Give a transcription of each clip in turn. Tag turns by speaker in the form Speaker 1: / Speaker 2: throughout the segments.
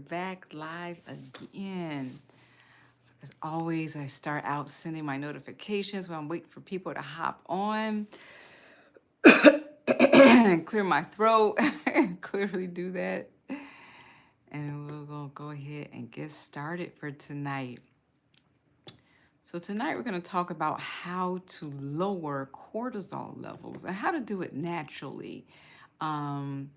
Speaker 1: back live again. So as always, I start out sending my notifications when I'm waiting for people to hop on and clear my throat. Clearly do that. And we're going to go ahead and get started for tonight. So tonight we're going to talk about how to lower cortisol levels and how to do it naturally. And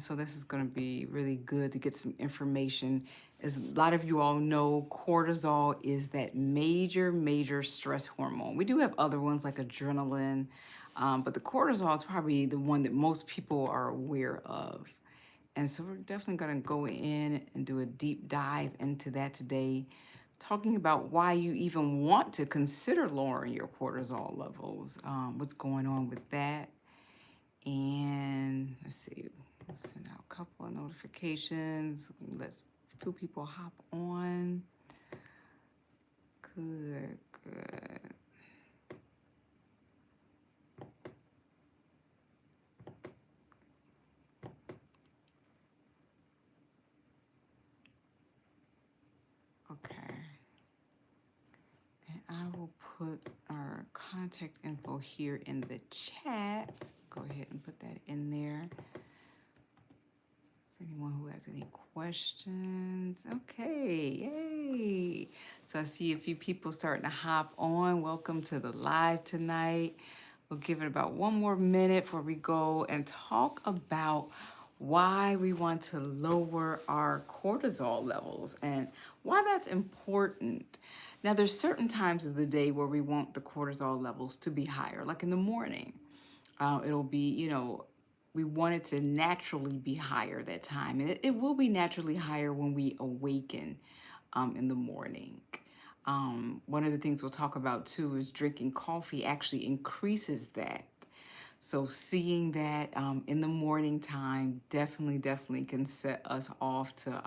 Speaker 1: so this is going to be really good to get some information. As a lot of you all know, cortisol is that major stress hormone. We do have other ones like adrenaline, but the cortisol is probably the one that most people are aware of. And so we're definitely going to go in and do a deep dive into that today, talking about why you even want to consider lowering your cortisol levels, what's going on with that. And let's see, let's send out a couple of notifications. Let's few people hop on. Good. Okay. And I will put our contact info here in the chat. Go ahead and put that in there. Anyone who has any questions. Okay, yay. So I see a few people starting to hop on. Welcome to the live tonight. We'll give it about one more minute before we go and talk about why we want to lower our cortisol levels and why that's important. Now, there's certain times of the day where we want the cortisol levels to be higher, like in the morning. It'll be, we want it to naturally be higher that time. And it will be naturally higher when we awaken in the morning. One of the things we'll talk about too is drinking coffee actually increases that. So seeing that in the morning time definitely can set us off to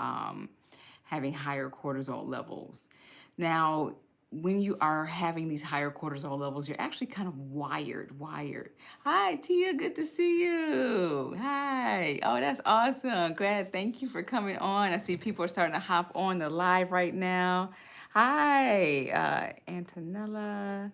Speaker 1: having higher cortisol levels. Now, when you are having these higher cortisol levels, you're actually kind of wired. Hi, Tia, good to see you. Hi. Oh, that's awesome. Glad. Thank you for coming on. I see people are starting to hop on the live right now. Hi, Antonella,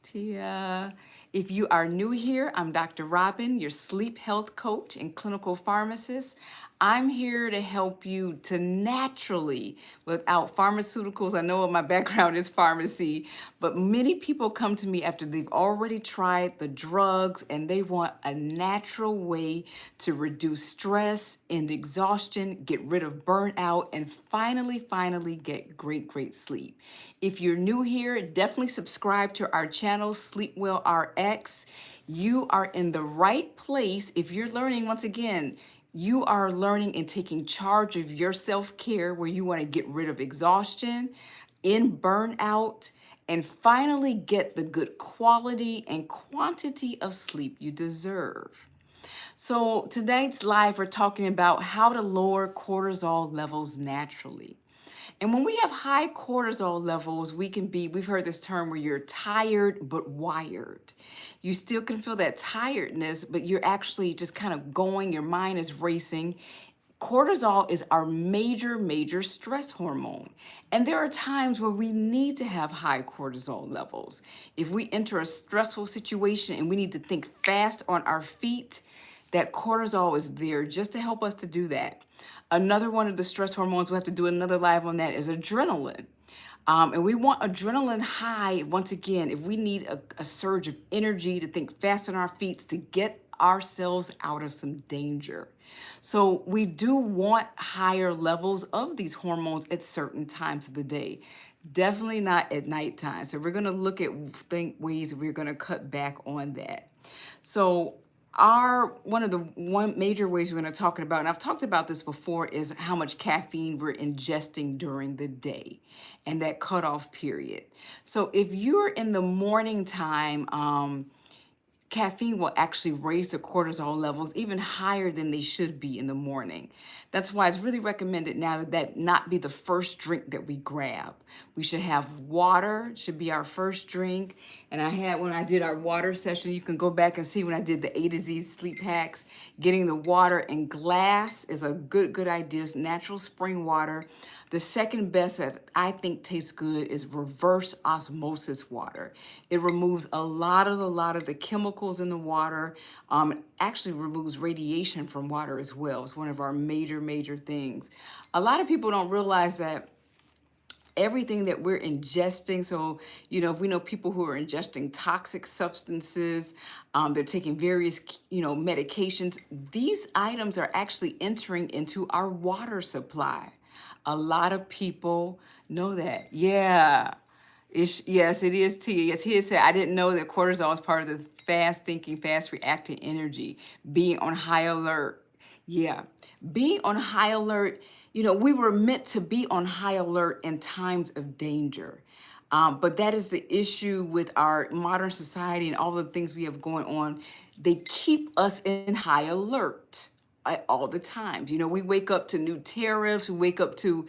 Speaker 1: Tia. If you are new here, I'm Dr. Robyn, your sleep health coach and clinical pharmacist. I'm here to help you to naturally, without pharmaceuticals. I know my background is pharmacy, but many people come to me after they've already tried the drugs and they want a natural way to reduce stress and exhaustion, get rid of burnout, and finally get great sleep. If you're new here, definitely subscribe to our channel, SleepWell RX. You are in the right place if you're learning, once again, you are learning and taking charge of your self-care where you want to get rid of exhaustion, in burnout, and finally get the good quality and quantity of sleep you deserve. So tonight's live, we're talking about how to lower cortisol levels naturally. And when we have high cortisol levels, we've heard this term where you're tired but wired. You still can feel that tiredness, but you're actually just kind of going, your mind is racing. Cortisol is our major stress hormone. And there are times where we need to have high cortisol levels. If we enter a stressful situation and we need to think fast on our feet, that cortisol is there just to help us to do that. Another one of the stress hormones, we'll have to do another live on that, is adrenaline. And we want adrenaline high, once again, if we need a surge of energy to think fast on our feet to get ourselves out of some danger. So we do want higher levels of these hormones at certain times of the day. Definitely not at nighttime. So we're going to look at ways we're going to cut back on that. So one of the major ways we're going to talk about, and I've talked about this before, is how much caffeine we're ingesting during the day and that cutoff period. So if you're in the morning time, caffeine will actually raise the cortisol levels even higher than they should be in the morning. That's why it's really recommended now that not be the first drink that we grab. We should have water, should be our first drink, And I had, when I did our water session, you can go back and see when I did the A to Z sleep hacks. Getting the water in glass is a good idea. It's natural spring water. The second best that I think tastes good is reverse osmosis water. It removes a lot of the chemicals in the water. It actually removes radiation from water as well. It's one of our major things. A lot of people don't realize that everything that we're ingesting. So, if we know people who are ingesting toxic substances, they're taking various, medications. These items are actually entering into our water supply. A lot of people know that. Yeah. Yes, it is Tia. Yes, Tia said, I didn't know that cortisol is part of the fast thinking, fast reacting energy, being on high alert. Yeah, being on high alert, we were meant to be on high alert in times of danger. But that is the issue with our modern society and all the things we have going on. They keep us in high alert all the time. We wake up to new tariffs, we wake up to,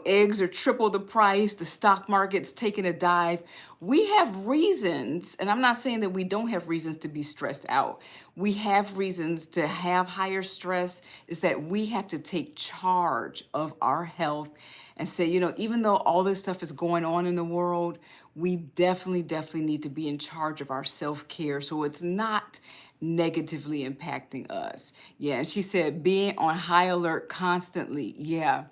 Speaker 1: eggs are triple the price, the stock market's taking a dive. We have reasons, and I'm not saying that we don't have reasons to be stressed out. We have reasons to have higher stress, is that we have to take charge of our health and say, even though all this stuff is going on in the world, we definitely need to be in charge of our self-care so it's not negatively impacting us. Yeah, and she said being on high alert constantly. Yeah.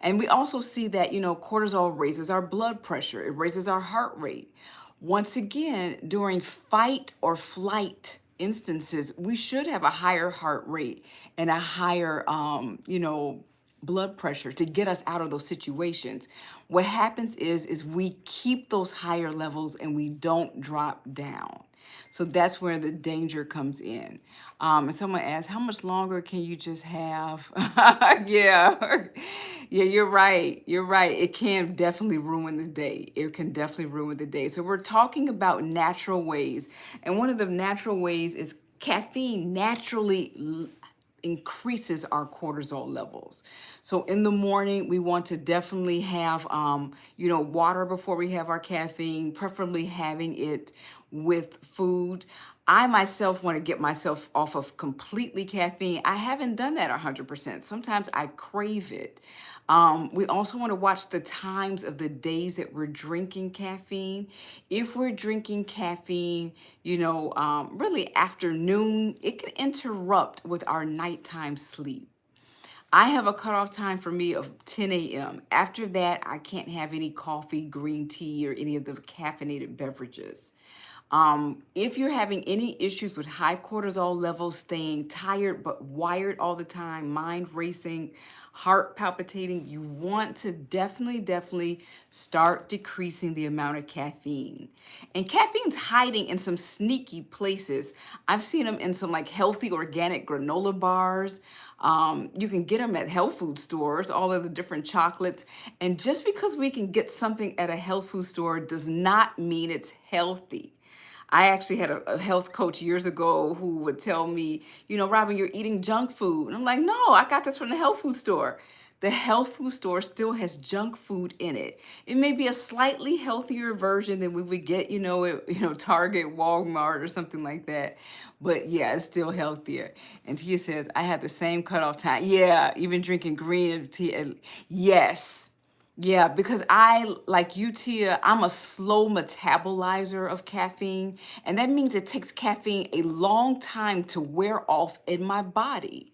Speaker 1: And we also see that, cortisol raises our blood pressure, it raises our heart rate. Once again, during fight or flight instances, we should have a higher heart rate and a higher, blood pressure to get us out of those situations. What happens is we keep those higher levels and we don't drop down. So that's where the danger comes in. And someone asked, how much longer can you just have? Yeah. Yeah, you're right. You're right. It can definitely ruin the day. It can definitely ruin the day. So we're talking about natural ways. And one of the natural ways is caffeine naturally increases our cortisol levels. So in the morning, we want to definitely have, water before we have our caffeine, preferably having it with food. I myself want to get myself off of completely caffeine. I haven't done that 100%. Sometimes I crave it. We also want to watch the times of the days that we're drinking caffeine. If we're drinking caffeine, really afternoon, it can interrupt with our nighttime sleep. I have a cutoff time for me of 10 a.m. After that, I can't have any coffee, green tea, or any of the caffeinated beverages. If you're having any issues with high cortisol levels, staying tired but wired all the time, mind racing, heart palpitating, you want to definitely start decreasing the amount of caffeine. And caffeine's hiding in some sneaky places. I've seen them in some like healthy organic granola bars. You can get them at health food stores, all of the different chocolates. And just because we can get something at a health food store does not mean it's healthy. I actually had a health coach years ago who would tell me, Robyn, you're eating junk food. And I'm like, no, I got this from the health food store. The health food store still has junk food in it. It may be a slightly healthier version than we would get, at, Target, Walmart, or something like that. But yeah, it's still healthier. And Tia says, I had the same cutoff time. Yeah, even drinking green tea. Yes. Yeah, because like you, Tia, I'm a slow metabolizer of caffeine, and that means it takes caffeine a long time to wear off in my body.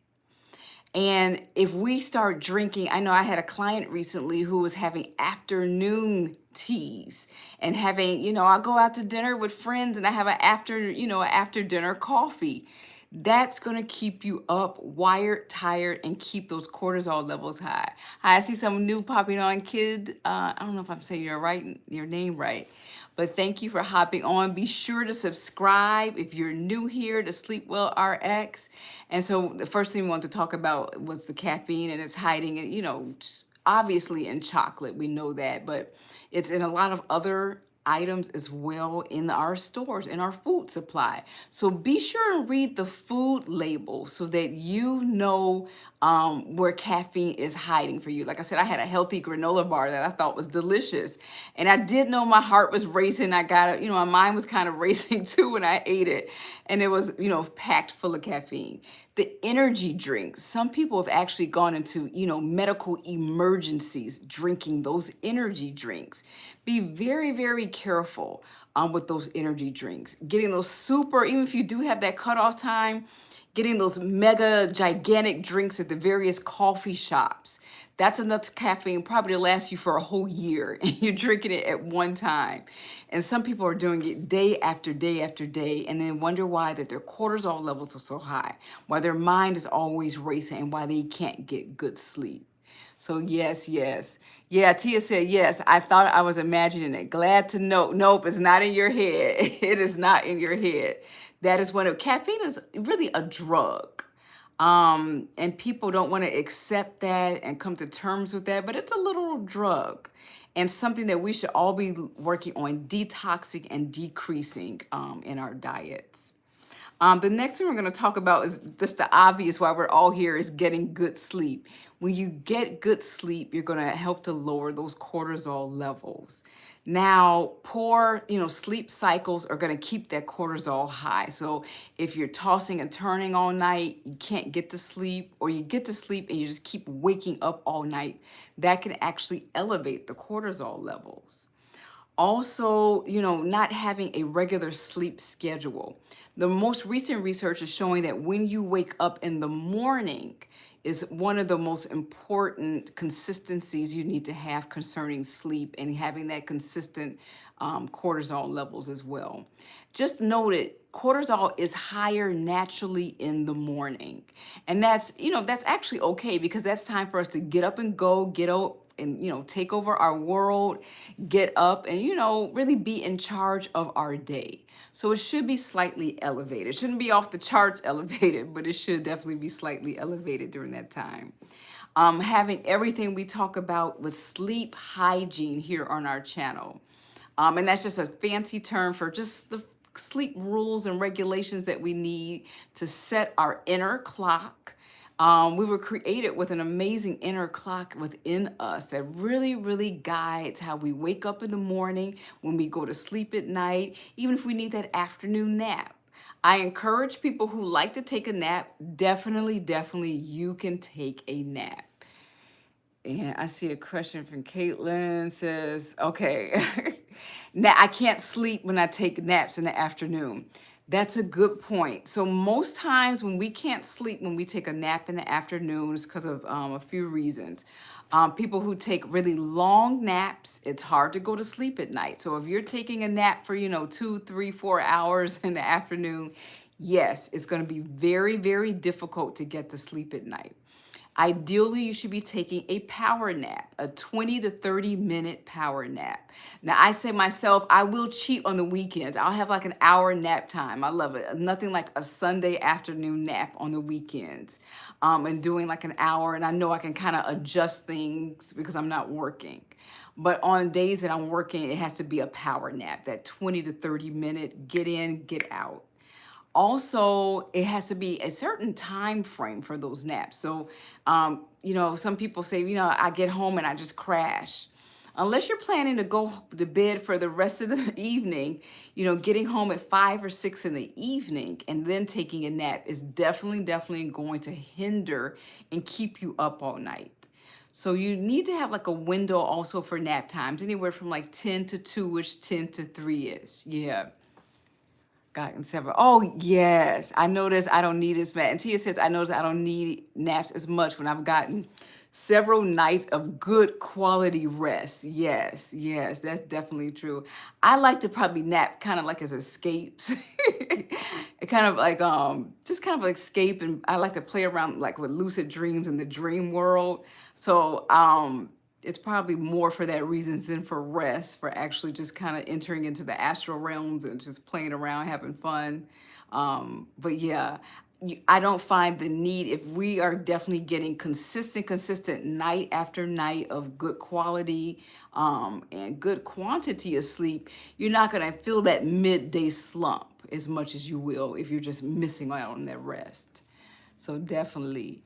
Speaker 1: And if we start drinking, I know I had a client recently who was having afternoon teas and having, I go out to dinner with friends and I have after dinner coffee. That's going to keep you up, wired, tired, and keep those cortisol levels high. Hi, I see some new popping on, kid. I don't know if I'm saying your name right. But thank you for hopping on. Be sure to subscribe if you're new here to SleepWell RX. And so the first thing we wanted to talk about was the caffeine, and it's hiding, and obviously in chocolate, we know that, but it's in a lot of other items as well in our stores, in our food supply. So be sure and read the food label so that you know where caffeine is hiding for you. Like I said, I had a healthy granola bar that I thought was delicious. And I did know my heart was racing. I got it, my mind was kind of racing too when I ate it. And it was, packed full of caffeine. The energy drinks, some people have actually gone into, medical emergencies drinking those energy drinks. Be very, very careful with those energy drinks. Getting those super, even if you do have that cutoff time, getting those mega gigantic drinks at the various coffee shops. That's enough caffeine probably to last you for a whole year, and you're drinking it at one time. And some people are doing it day after day after day, and then wonder why that their cortisol levels are so high, why their mind is always racing, and why they can't get good sleep. So yes, yes. Yeah, Tia said, yes, I thought I was imagining it. Glad to know. Nope, it's not in your head. It is not in your head. That is caffeine is really a drug. And people don't want to accept that and come to terms with that, but it's a literal drug and something that we should all be working on detoxing and decreasing in our diets. The next thing we're going to talk about is just the obvious why we're all here is getting good sleep. When you get good sleep, you're going to help to lower those cortisol levels. Now, poor, sleep cycles are going to keep that cortisol high. So if you're tossing and turning all night, you can't get to sleep, or you get to sleep and you just keep waking up all night, that can actually elevate the cortisol levels. Also, not having a regular sleep schedule. The most recent research is showing that when you wake up in the morning is one of the most important consistencies you need to have concerning sleep and having that consistent cortisol levels as well. Just note it, cortisol is higher naturally in the morning. And that's actually okay, because that's time for us to get up and go, get out and take over our world, get up and really be in charge of our day. So it should be slightly elevated. It shouldn't be off the charts elevated, but it should definitely be slightly elevated during that time. Having everything we talk about with sleep hygiene here on our channel. And that's just a fancy term for just the sleep rules and regulations that we need to set our inner clock. We were created with an amazing inner clock within us that really, really guides how we wake up in the morning, when we go to sleep at night, even if we need that afternoon nap. I encourage people who like to take a nap, definitely, definitely you can take a nap. And I see a question from Caitlin says, okay, now I can't sleep when I take naps in the afternoon. That's a good point. So most times when we can't sleep when we take a nap in the afternoon, it's because of a few reasons. People who take really long naps, it's hard to go to sleep at night. So if you're taking a nap for, 2, 3, 4 hours in the afternoon, yes, it's going to be very, very difficult to get to sleep at night. Ideally, you should be taking a power nap, a 20 to 30 minute power nap. Now, I say myself, I will cheat on the weekends. I'll have like an hour nap time. I love it. Nothing like a Sunday afternoon nap on the weekends, and doing like an hour. And I know I can kind of adjust things because I'm not working. But on days that I'm working, it has to be a power nap, that 20 to 30 minute, get in, get out. Also, it has to be a certain time frame for those naps. So, some people say, I get home and I just crash. Unless you're planning to go to bed for the rest of the evening, getting home at 5 or 6 in the evening and then taking a nap is definitely, definitely going to hinder and keep you up all night. So you need to have like a window also for nap times, anywhere from like 10 to 2-ish, 10 to 3-ish. Yeah. Gotten several. Oh, yes. I notice I don't need as much. And Tia says, I notice I don't need naps as much when I've gotten several nights of good quality rest. Yes, yes, that's definitely true. I like to probably nap kind of like as escapes. It kind of like, just kind of escape. And I like to play around like with lucid dreams in the dream world. So, it's probably more for that reasons than for rest, for actually just kind of entering into the astral realms and just playing around, having fun. But yeah, I don't find the need, if we are definitely getting consistent night after night of good quality and good quantity of sleep, you're not going to feel that midday slump as much as you will if you're just missing out on that rest. So definitely.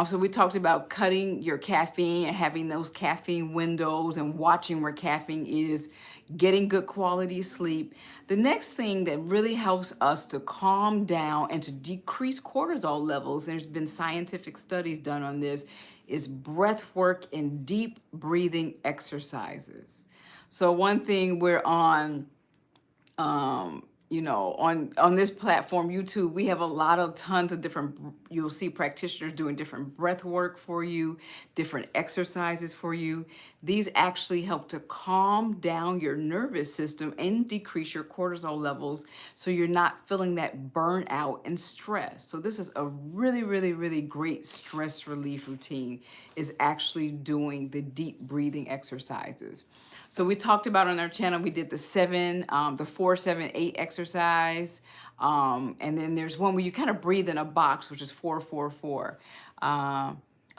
Speaker 1: So we talked about cutting your caffeine and having those caffeine windows and watching where caffeine is, getting good quality sleep. The next thing that really helps us to calm down and to decrease cortisol levels, there's been scientific studies done on this, is breath work and deep breathing exercises. So one thing we're on, on this platform, YouTube, we have a lot of tons of different, you'll see practitioners doing different breath work for you, different exercises for you. These actually help to calm down your nervous system and decrease your cortisol levels so you're not feeling that burnout and stress. So this is a really, really, really great stress relief routine, is actually doing the deep breathing exercises. So we talked about on our channel, we did the 4-7-8 exercise. And then there's one where you kind of breathe in a box, which is 4-4-4.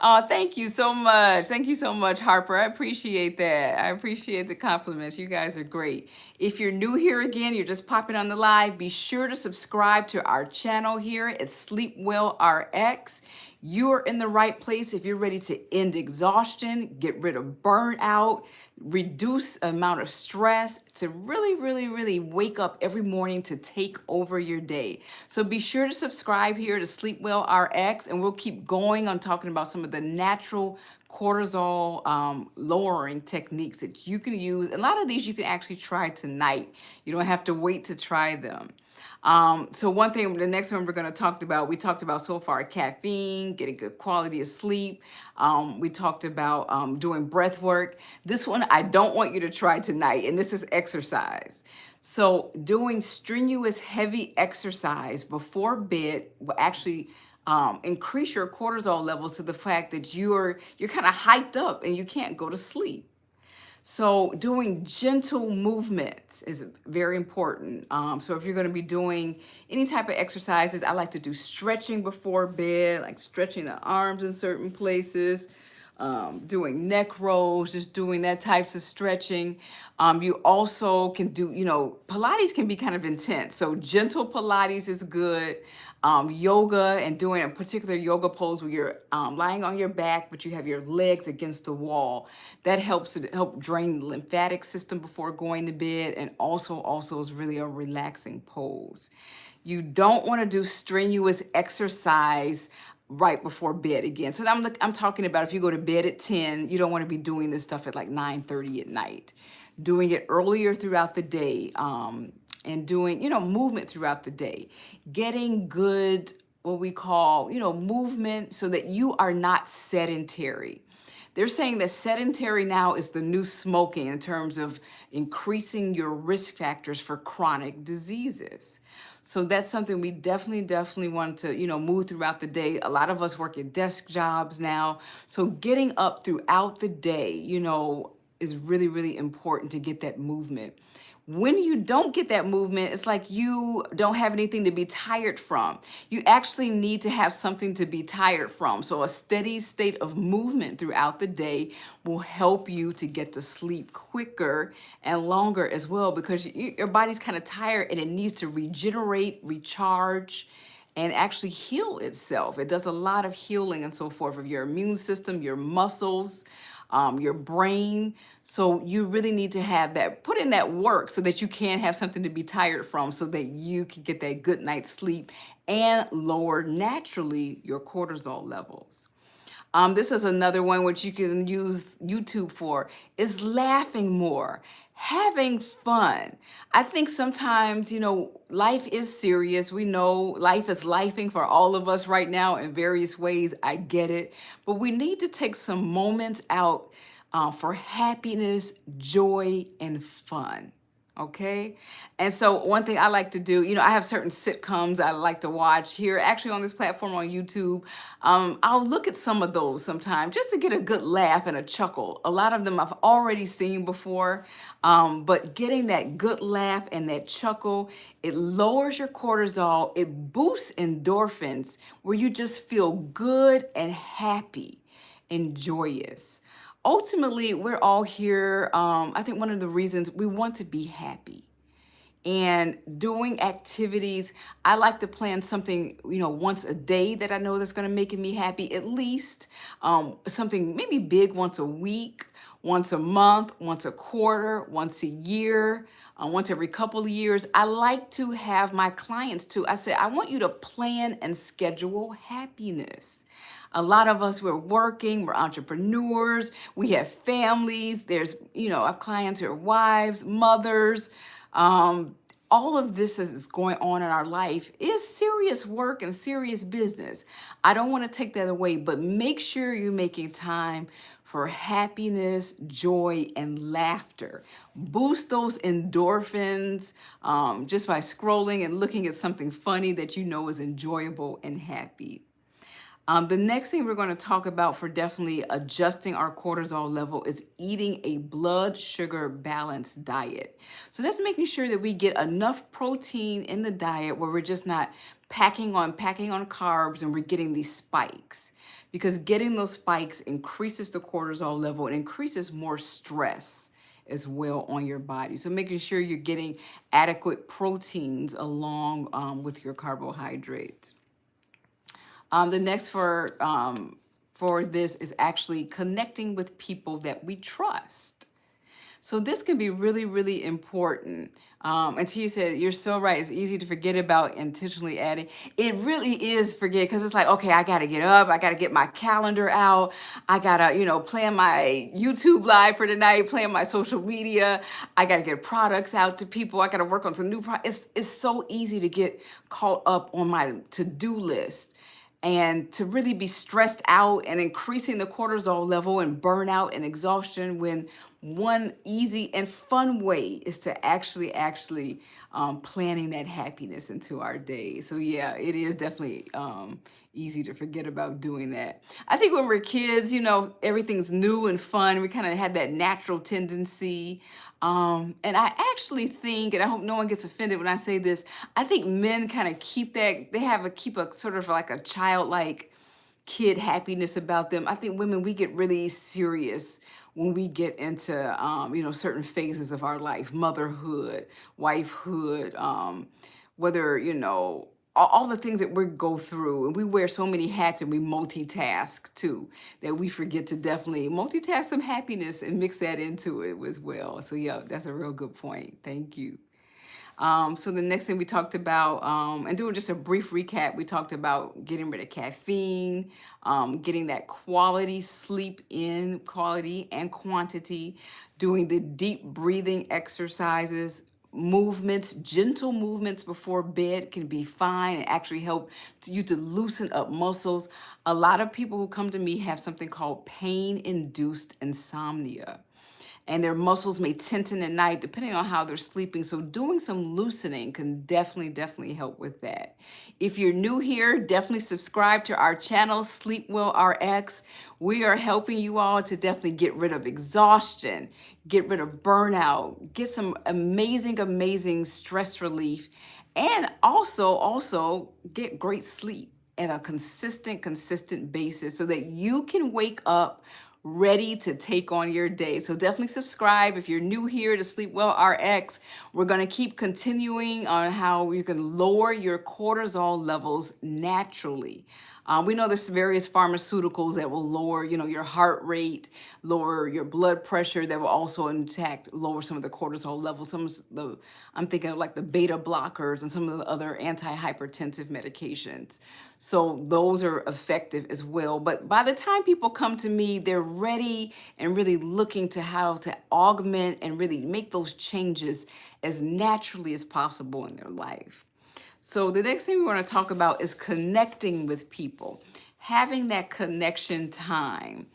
Speaker 1: Oh, thank you so much. Thank you so much, Harper. I appreciate that. I appreciate the compliments. You guys are great. If you're new here again, you're just popping on the live, be sure to subscribe to our channel here at SleepWell RX. You are in the right place if you're ready to end exhaustion, get rid of burnout, reduce amount of stress, to really, really, really wake up every morning to take over your day. So be sure to subscribe here to SleepWell RX, and we'll keep going on talking about some of the natural cortisol lowering techniques that you can use. A lot of these you can actually try tonight. You don't have to wait to try them. So one thing, the next one we're going to talk about, we talked about so far caffeine, getting good quality of sleep. We talked about doing breath work. This one I don't want you to try tonight, and this is exercise. So doing strenuous, heavy exercise before bed will actually increase your cortisol levels to the fact that you're kind of hyped up and you can't go to sleep. So doing gentle movements is very important. So if you're going to be doing any type of exercises, I like to do stretching before bed, like stretching the arms in certain places, doing neck rolls, just doing that types of stretching. You also can do, Pilates can be kind of intense. So gentle Pilates is good. Yoga and doing a particular yoga pose where you're lying on your back, but you have your legs against the wall. That helps to help drain the lymphatic system before going to bed, and also is really a relaxing pose. You don't want to do strenuous exercise right before bed again. So I'm talking about if you go to bed at 10, you don't want to be doing this stuff at like 9:30 at night. Doing it earlier throughout the day, and doing, movement throughout the day. Getting good, what we call, movement, so that you are not sedentary. They're saying that sedentary now is the new smoking in terms of increasing your risk factors for chronic diseases. So that's something we definitely want to, move throughout the day. A lot of us work at desk jobs now. So getting up throughout the day, is really, really important to get that movement. When you don't get that movement, it's like you don't have anything to be tired from. You actually need to have something to be tired from. So a steady state of movement throughout the day will help you to get to sleep quicker and longer as well, because your body's kind of tired and it needs to regenerate, recharge, and actually heal itself. It does a lot of healing and so forth of your immune system, your muscles, your brain. So you really need to have that, put in that work so that you can have something to be tired from, so that you can get that good night's sleep and lower naturally your cortisol levels. This is another one which you can use YouTube for, is laughing more, having fun. I think sometimes, life is serious. We know life is lifing for all of us right now in various ways. I get it. But we need to take some moments out for happiness, joy, and fun. Okay. And so one thing I like to do, I have certain sitcoms I like to watch here, actually on this platform on YouTube. I'll look at some of those sometime just to get a good laugh and a chuckle. A lot of them I've already seen before, but getting that good laugh and that chuckle, it lowers your cortisol, it boosts endorphins where you just feel good and happy and joyous. Ultimately, we're all here. I think one of the reasons we want to be happy and doing activities. I like to plan something, once a day that I know that's going to make me happy, at least something maybe big once a week, once a month, once a quarter, once a year, once every couple of years. I like to have my clients too. I say, I want you to plan and schedule happiness. A lot of us, we're working, we're entrepreneurs, we have families. There's, I have clients who are wives, mothers. All of this is going on in our life is serious work and serious business. I don't want to take that away, but make sure you're making time for happiness, joy, and laughter. Boost those endorphins just by scrolling and looking at something funny that you know is enjoyable and happy. The next thing we're going to talk about for definitely adjusting our cortisol level is eating a blood sugar balanced diet. So that's making sure that we get enough protein in the diet where we're just not packing on carbs and we're getting these spikes. Because getting those spikes increases the cortisol level and increases more stress as well on your body. So making sure you're getting adequate proteins along with your carbohydrates. The next for this is actually connecting with people that we trust. So this can be really, really important. And Tia said, you're so right. It's easy to forget about intentionally adding. It really is forget because it's like, okay, I got to get up. I got to get my calendar out. I got to, plan my YouTube live for tonight, plan my social media. I got to get products out to people. I got to work on some new products. It's so easy to get caught up on my to-do list and to really be stressed out and increasing the cortisol level and burnout and exhaustion when one easy and fun way is to actually planning that happiness into our day. So yeah, it is definitely easy to forget about doing that. I think when we're kids, everything's new and fun. We kind of had that natural tendency. And I actually think, and I hope no one gets offended when I say this, I think men kind of keep a sort of like a childlike kid happiness about them. I think women, we get really serious when we get into, certain phases of our life, motherhood, wifehood, whether, all the things that we go through, and we wear so many hats and we multitask too, that we forget to definitely multitask some happiness and mix that into it as well. So yeah, that's a real good point. Thank you. So the next thing we talked about, and doing just a brief recap, we talked about getting rid of caffeine, getting that quality sleep in, quality and quantity, doing the deep breathing exercises, movements, gentle movements before bed can be fine and actually help you to loosen up muscles. A lot of people who come to me have something called pain-induced insomnia, and their muscles may tension at night depending on how they're sleeping. So doing some loosening can definitely help with that. If you're new here, definitely subscribe to our channel, SleepWell RX. We are helping you all to definitely get rid of exhaustion, get rid of burnout, get some amazing stress relief, and also get great sleep at a consistent basis so that you can wake up ready to take on your day. So definitely subscribe if you're new here to SleepWell RX. We're going to keep continuing on how you can lower your cortisol levels naturally. We know there's various pharmaceuticals that will lower, your heart rate, lower your blood pressure, that will also lower some of the cortisol levels. I'm thinking of like the beta blockers and some of the other antihypertensive medications. So those are effective as well. But by the time people come to me, they're ready and really looking to how to augment and really make those changes as naturally as possible in their life. So the next thing we want to talk about is connecting with people, having that connection time.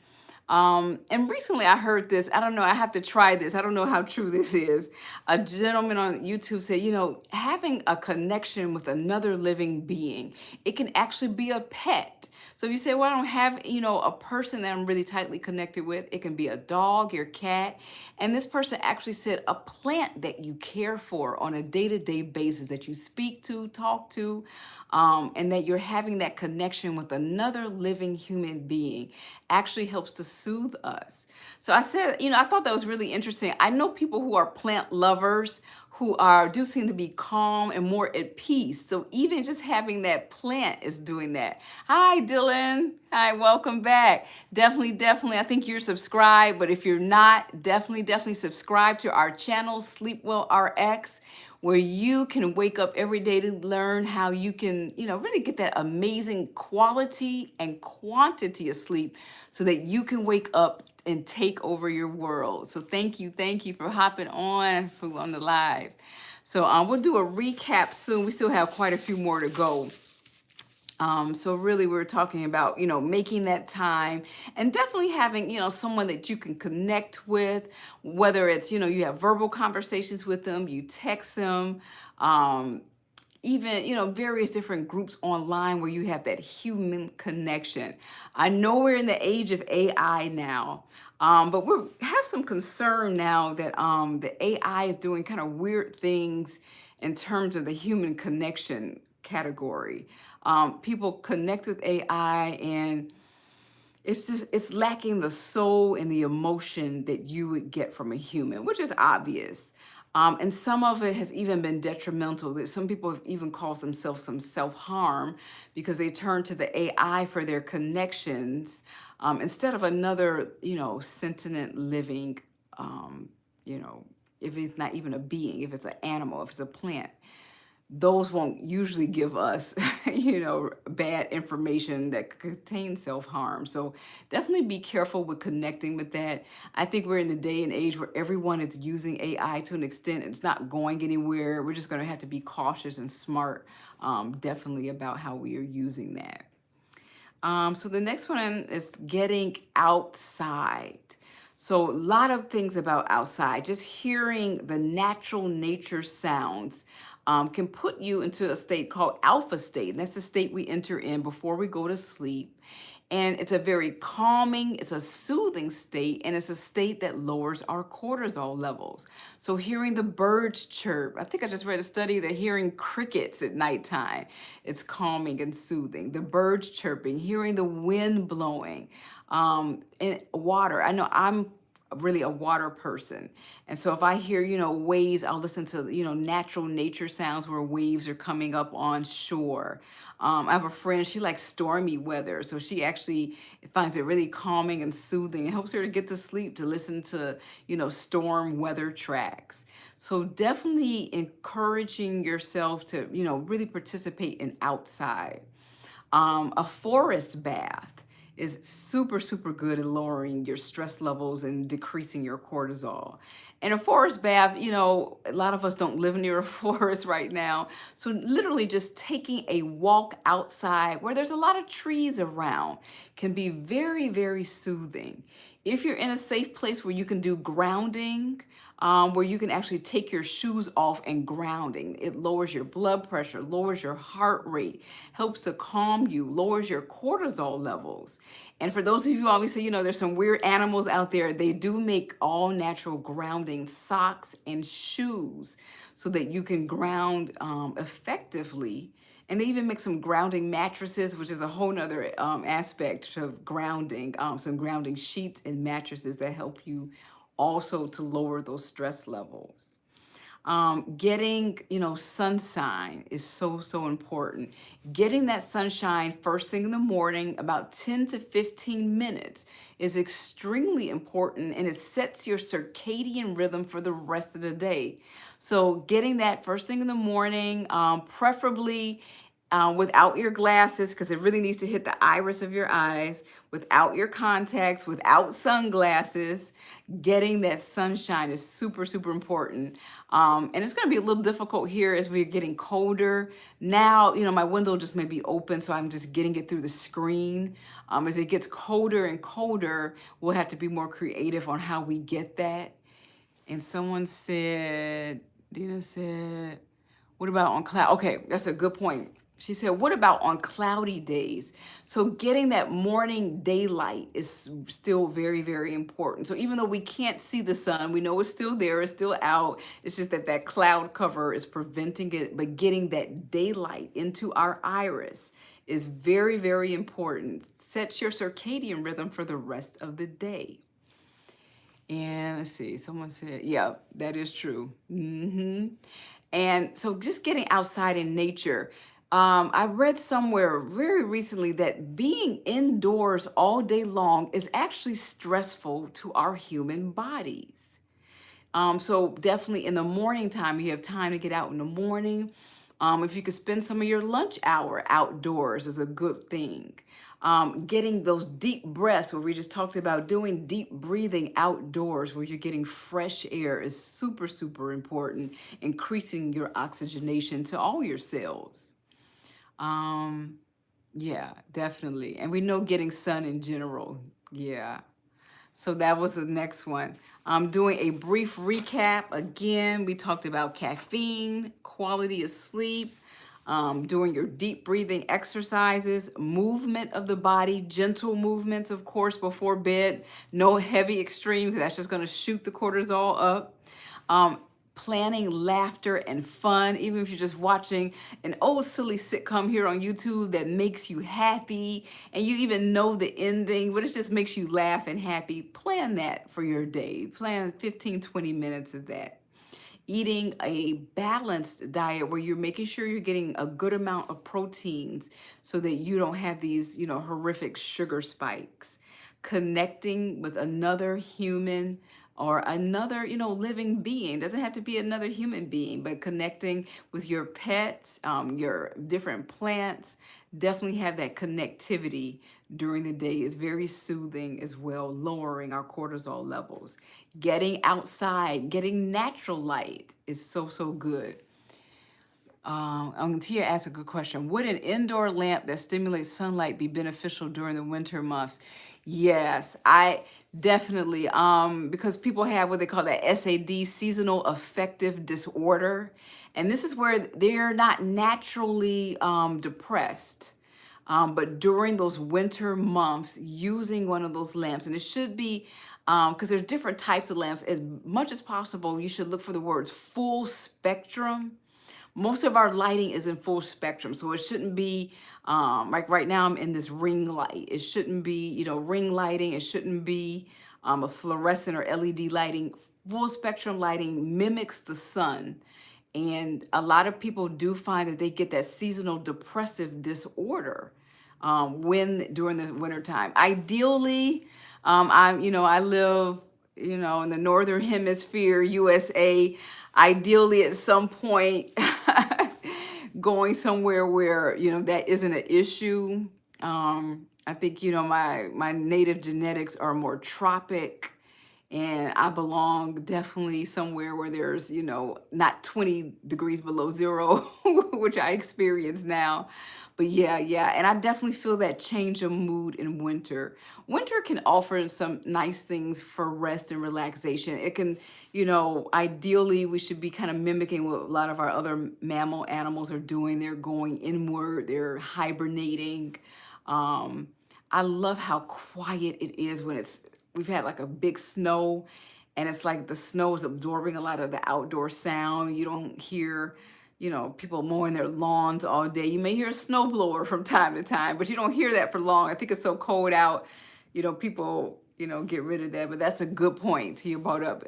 Speaker 1: And recently I heard this. I don't know. I have to try this. I don't know how true this is. A gentleman on YouTube said, having a connection with another living being, it can actually be a pet. So if you say, well, I don't have, a person that I'm really tightly connected with, it can be a dog, your cat. And this person actually said a plant that you care for on a day-to-day basis, that you speak to, talk to, and that you're having that connection with another living human being actually helps to soothe us. So I said, I thought that was really interesting. I know people who are plant lovers who do seem to be calm and more at peace. So even just having that plant is doing that. Hi, Dylan. Hi, welcome back. Definitely, definitely. I think you're subscribed, but if you're not, definitely subscribe to our channel, SleepWell RX, where you can wake up every day to learn how you can, really get that amazing quality and quantity of sleep so that you can wake up and take over your world. So thank you for hopping on the live. So we'll do a recap soon. We still have quite a few more to go. So really we're talking about, making that time and definitely having, someone that you can connect with, whether it's, you have verbal conversations with them, you text them, even, various different groups online where you have that human connection. I know we're in the age of AI now, but we have some concern now that the AI is doing kind of weird things in terms of the human connection category. People connect with AI and it's lacking the soul and the emotion that you would get from a human, which is obvious. And some of it has even been detrimental. That some people have even caused themselves some self-harm because they turn to the AI for their connections instead of another, sentient living, you know, if it's not even a being, if it's an animal, if it's a plant, those won't usually give us, bad information that contains self-harm. So definitely be careful with connecting with that. I think we're in the day and age where everyone is using AI to an extent. It's not going anywhere. We're just going to have to be cautious and smart, definitely about how we are using that. So the next one is getting outside. So a lot of things about outside, just hearing the natural nature sounds can put you into a state called alpha state. And that's the state we enter in before we go to sleep. And it's a very calming, it's a soothing state, and it's a state that lowers our cortisol levels. So hearing the birds chirp, I think I just read a study that hearing crickets at nighttime, it's calming and soothing. The birds chirping, hearing the wind blowing, and water. I know I'm really a water person. And so if I hear, waves, I'll listen to, natural nature sounds where waves are coming up on shore. I have a friend, she likes stormy weather. So she actually finds it really calming and soothing. It helps her to get to sleep, to listen to, storm weather tracks. So definitely encouraging yourself to, really participate in outside. A forest bath is super, super good at lowering your stress levels and decreasing your cortisol. And a forest bath, a lot of us don't live near a forest right now. So literally just taking a walk outside where there's a lot of trees around can be very, very soothing. If you're in a safe place where you can do grounding, where you can actually take your shoes off and grounding, it lowers your blood pressure, lowers your heart rate, helps to calm you, lowers your cortisol levels. And for those of you who always say, there's some weird animals out there, they do make all natural grounding socks and shoes so that you can ground effectively. And they even make some grounding mattresses, which is a whole nother aspect of grounding, some grounding sheets and mattresses that help you also to lower those stress levels. Getting, sunshine is so, so important. Getting that sunshine first thing in the morning, about 10 to 15 minutes, is extremely important, and it sets your circadian rhythm for the rest of the day. So getting that first thing in the morning, preferably without your glasses, because it really needs to hit the iris of your eyes, without your contacts, without sunglasses. Getting that sunshine is super, super important. And it's going to be a little difficult here as we're getting colder. Now, my window just may be open, so I'm just getting it through the screen. As it gets colder and colder, we'll have to be more creative on how we get that. And someone said, Dina said, what about on cloud? Okay, that's a good point. She said, what about on cloudy days? So getting that morning daylight is still very, very important. So even though we can't see the sun, we know it's still there, it's still out. It's just that that cloud cover is preventing it, but getting that daylight into our iris is very, very important. Sets your circadian rhythm for the rest of the day. And let's see, someone said, yeah, that is true. And so just getting outside in nature. I read somewhere very recently that being indoors all day long is actually stressful to our human bodies. So definitely in the morning time, you have time to get out in the morning. If you could spend some of your lunch hour outdoors is a good thing. Getting those deep breaths, where we just talked about doing deep breathing outdoors where you're getting fresh air, is super, super important. Increasing your oxygenation to all your cells. Yeah, definitely. And we know getting sun in general. Yeah. So that was the next one. I'm doing a brief recap. Again, we talked about caffeine, quality of sleep, doing your deep breathing exercises, movement of the body, gentle movements, of course, before bed. No heavy extreme, because that's just going to shoot the cortisol up. Planning laughter and fun, even if you're just watching an old silly sitcom here on YouTube that makes you happy and you even know the ending, but it just makes you laugh and happy. Plan that for your day. Plan 15, 20 minutes of that. Eating a balanced diet where you're making sure you're getting a good amount of proteins so that you don't have these, horrific sugar spikes. Connecting with another human or another, living being. Doesn't have to be another human being, but connecting with your pets, your different plants. Definitely have that connectivity during the day is very soothing as well, lowering our cortisol levels. Getting outside, getting natural light is so, so good. Tia asked a good question. Would an indoor lamp that stimulates sunlight be beneficial during the winter months? Yes, I definitely, because people have what they call that SAD, seasonal affective disorder. And this is where they're not naturally depressed. But during those winter months, using one of those lamps, and it should be, because there's different types of lamps, as much as possible, you should look for the words full spectrum. Most of our lighting is in full spectrum, so it shouldn't be like right now I'm in this ring light. It shouldn't be, ring lighting. It shouldn't be a fluorescent or LED lighting. Full spectrum lighting mimics the sun. And a lot of people do find that they get that seasonal depressive disorder during the wintertime. Ideally, I live, in the northern hemisphere, USA. Ideally, at some point, going somewhere where that isn't an issue. I think my native genetics are more tropic, and I belong definitely somewhere where there's not 20 degrees below zero, which I experience now. But yeah, and I definitely feel that change of mood in winter. Winter can offer some nice things for rest and relaxation. It can, ideally we should be kind of mimicking what a lot of our other mammal animals are doing. They're going inward, they're hibernating. I love how quiet it is when we've had like a big snow, and it's like the snow is absorbing a lot of the outdoor sound. You don't hear people mowing their lawns all day. You may hear a snowblower from time to time, but you don't hear that for long. I think it's so cold out, people, get rid of that. But that's a good point you brought up,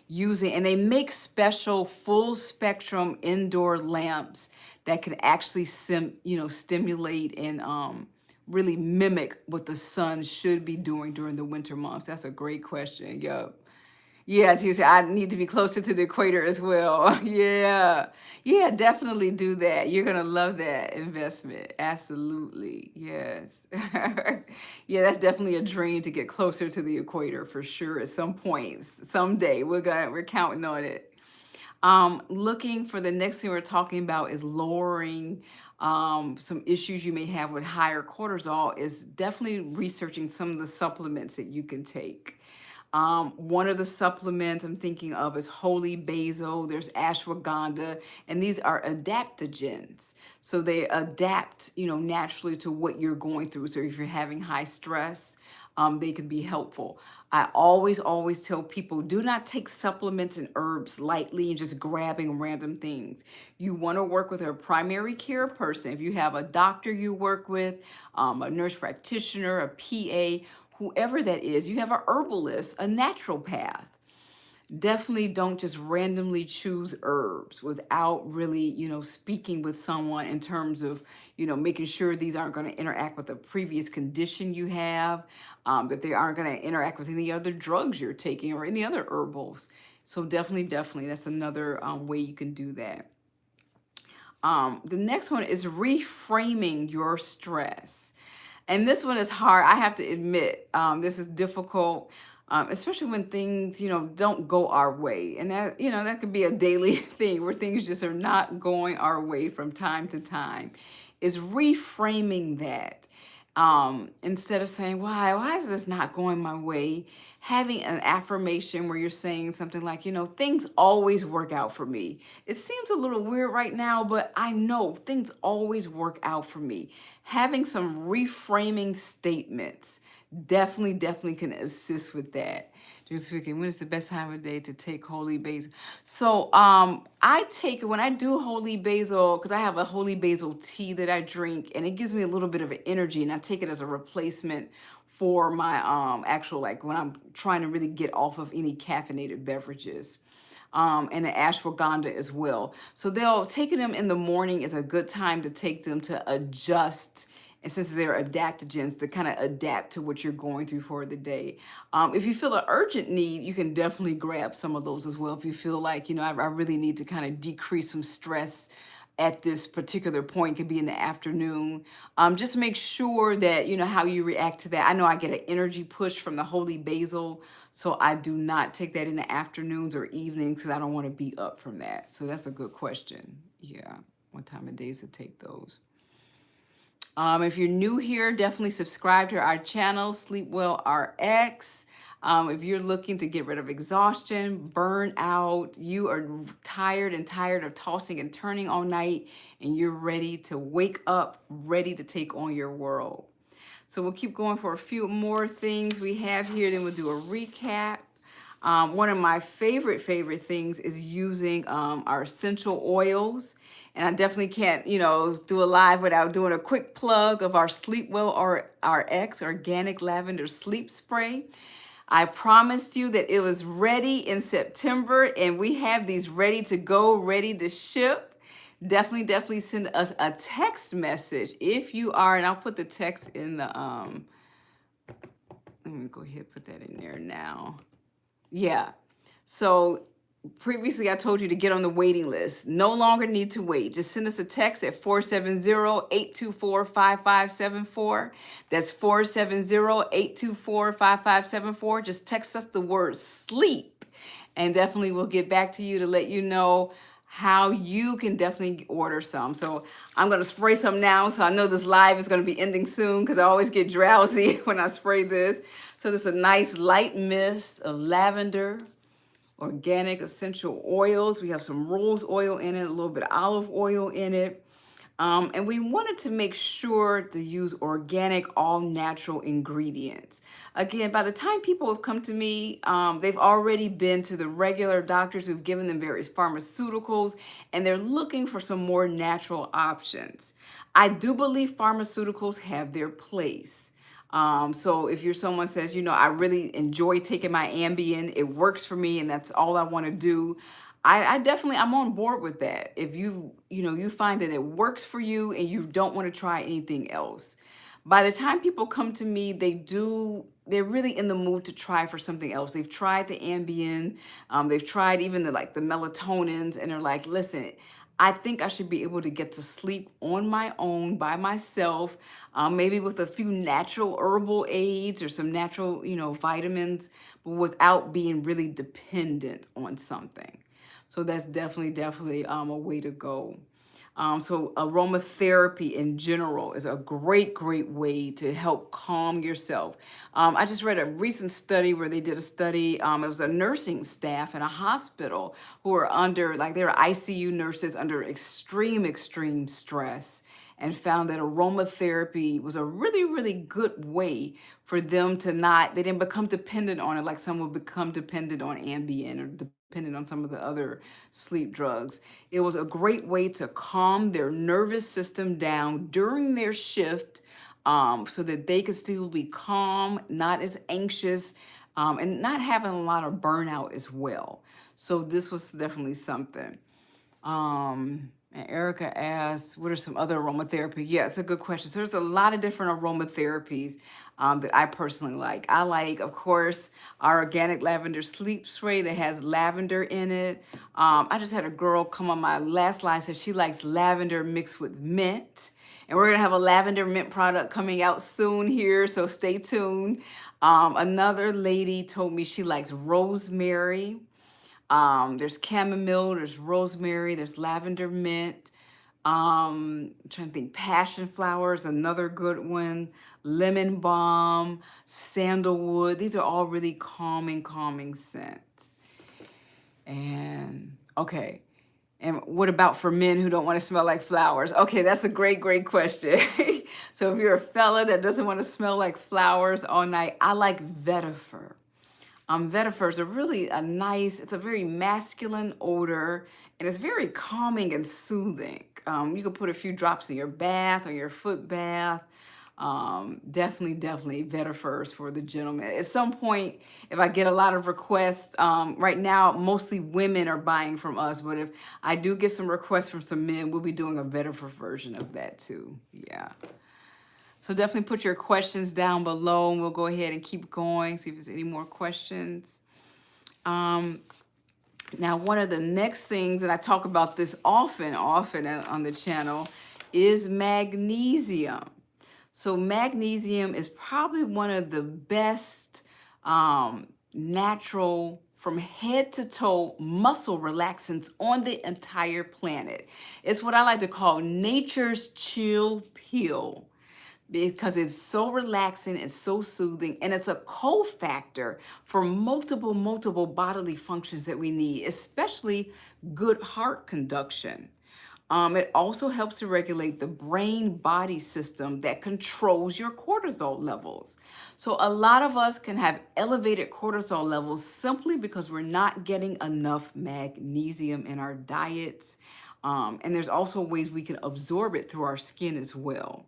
Speaker 1: using, and they make special full spectrum indoor lamps that can actually stimulate and really mimic what the sun should be doing during the winter months. That's a great question. Yup. Yeah, so you say I need to be closer to the equator as well. Yeah. Yeah, definitely do that. You're gonna love that investment. Absolutely. Yes. Yeah, that's definitely a dream to get closer to the equator for sure at some point. Someday we're counting on it. Looking for the next thing we're talking about is lowering some issues you may have with higher cortisol is definitely researching some of the supplements that you can take. One of the supplements I'm thinking of is holy basil, there's ashwagandha, and these are adaptogens. So they adapt, naturally to what you're going through. So if you're having high stress, they can be helpful. I always tell people do not take supplements and herbs lightly and just grabbing random things. You want to work with a primary care person. If you have a doctor you work with, a nurse practitioner, a PA, whoever that is, you have a herbalist, a naturopath. Definitely don't just randomly choose herbs without really, speaking with someone in terms of, making sure these aren't going to interact with a previous condition you have, that they aren't going to interact with any other drugs you're taking or any other herbals. So definitely, that's another way you can do that. The next one is reframing your stress. And this one is hard. I have to admit, this is difficult, especially when things, don't go our way. And that, that could be a daily thing where things just are not going our way from time to time, is reframing that. Instead of saying, why is this not going my way? Having an affirmation where you're saying something like, things always work out for me. It seems a little weird right now, but I know things always work out for me. Having some reframing statements definitely can assist with that. Just thinking, when is the best time of day to take holy basil? So I take it when I do holy basil because I have a holy basil tea that I drink, and it gives me a little bit of energy, and I take it as a replacement for my actual, like when I'm trying to really get off of any caffeinated beverages. And the ashwagandha as well. So they'll taking them in the morning is a good time to take them to adjust. And since they're adaptogens, to kind of adapt to what you're going through for the day. If you feel an urgent need, you can definitely grab some of those as well. If you feel like, I really need to kind of decrease some stress at this particular point, could be in the afternoon. Just make sure that how you react to that. I know I get an energy push from the holy basil, so I do not take that in the afternoons or evenings because I don't want to be up from that. So that's a good question. Yeah, what time of days to take those? If you're new here, definitely subscribe to our channel, SleepWell RX. If you're looking to get rid of exhaustion, burnout, you are tired of tossing and turning all night, and you're ready to wake up, ready to take on your world. So we'll keep going for a few more things we have here, then we'll do a recap. One of my favorite things is using our essential oils. And I definitely can't, do a live without doing a quick plug of our SleepWell RX Organic Lavender Sleep Spray. I promised you that it was ready in September, and we have these ready to go, ready to ship. Definitely send us a text message if you are, and I'll put the text in the, let me go ahead and put that in there now. Yeah. So previously I told you to get on the waiting list. No longer need to wait. Just send us a text at 470-824-5574. That's 470-824-5574. Just text us the word sleep, and definitely we'll get back to you to let you know how you can definitely order some. So I'm going to spray some now. So I know this live is going to be ending soon because I always get drowsy when I spray this. So this is a nice light mist of lavender, organic essential oils. We have some rose oil in it, a little bit of olive oil in it. And we wanted to make sure to use organic, all natural ingredients. Again, by the time people have come to me, they've already been to the regular doctors who've given them various pharmaceuticals, and they're looking for some more natural options. I do believe pharmaceuticals have their place. So if you're someone says, I really enjoy taking my Ambien, it works for me, and that's all I want to do. I definitely, I'm on board with that. If you find that it works for you and you don't want to try anything else. By the time people come to me, they do they're really in the mood to try for something else. They've tried the Ambien, they've tried even the melatonins, and they're like, listen, I think I should be able to get to sleep on my own by myself, maybe with a few natural herbal aids or some natural, vitamins, but without being really dependent on something. So that's definitely a way to go. So aromatherapy in general is a great way to help calm yourself. I just read a recent study where they did a study. It was a nursing staff in a hospital who were under, like they were ICU nurses under extreme stress, and found that aromatherapy was a really good way for them to not, they didn't become dependent on it like some would become dependent on Ambien or dependent on some of the other sleep drugs. It was a great way to calm their nervous system down during their shift, so that they could still be calm, not as anxious, and not having a lot of burnout as well. So this was definitely something. And Erica asks, what are some other aromatherapy? Yeah, it's a good question. So there's a lot of different aromatherapies that I personally like. I like, of course, our organic lavender sleep spray that has lavender in it. I just had a girl come on my last live, said she likes lavender mixed with mint. And we're gonna have a lavender mint product coming out soon here, so stay tuned. Another lady told me she likes rosemary. There's chamomile, there's rosemary, there's lavender mint. I'm trying to think, passion flowers, another good one. Lemon balm, sandalwood. These are all really calming scents. And okay. And what about for men who don't want to smell like flowers? Okay, that's a great question. So if you're a fella that doesn't want to smell like flowers all night, I like vetiver. Vetiver is it's a very masculine odor, and it's very calming and soothing. You can put a few drops in your bath or your foot bath. Definitely vetiver for the gentleman. At some point, if I get a lot of requests, right now, mostly women are buying from us, but if I do get some requests from some men, we'll be doing a vetiver version of that too. Yeah. So definitely put your questions down below, and we'll go ahead and keep going, see if there's any more questions. Now, one of the next things, and I talk about this often on the channel, is magnesium. So magnesium is probably one of the best natural, from head to toe, muscle relaxants on the entire planet. It's what I like to call nature's chill pill, because it's so relaxing, it's so soothing, and it's a cofactor for multiple bodily functions that we need, especially good heart conduction. It also helps to regulate the brain-body system that controls your cortisol levels. So a lot of us can have elevated cortisol levels simply because we're not getting enough magnesium in our diets. And there's also ways we can absorb it through our skin as well.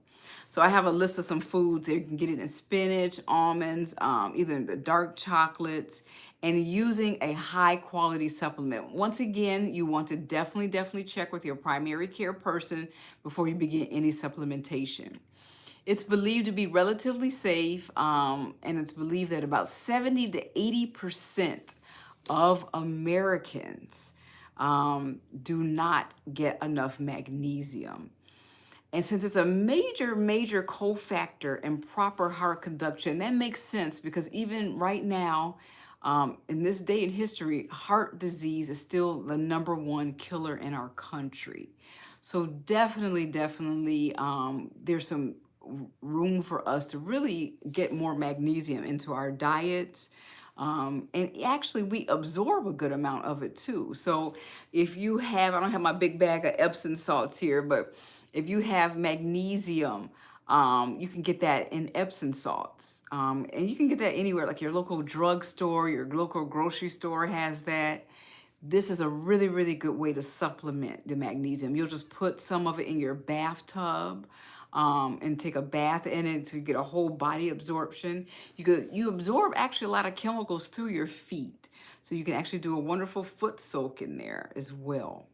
Speaker 1: So I have a list of some foods. You can get it in spinach, almonds, either in the dark chocolates, and using a high quality supplement. Once again, you want to definitely check with your primary care person before you begin any supplementation. It's believed to be relatively safe, and it's believed that about 70 to 80% of Americans do not get enough magnesium. And since it's a major cofactor in proper heart conduction, that makes sense, because even right now, in this day in history, heart disease is still the #1 killer in our country. So definitely, there's some room for us to really get more magnesium into our diets. And actually, we absorb a good amount of it too. So if you have, I don't have my big bag of Epsom salts here, but if you have magnesium, you can get that in Epsom salts. And you can get that anywhere, like your local drugstore, your local grocery store has that. This is a really good way to supplement the magnesium. You'll just put some of it in your bathtub, and take a bath in it to get a whole body absorption. You absorb actually a lot of chemicals through your feet. So you can actually do a wonderful foot soak in there as well.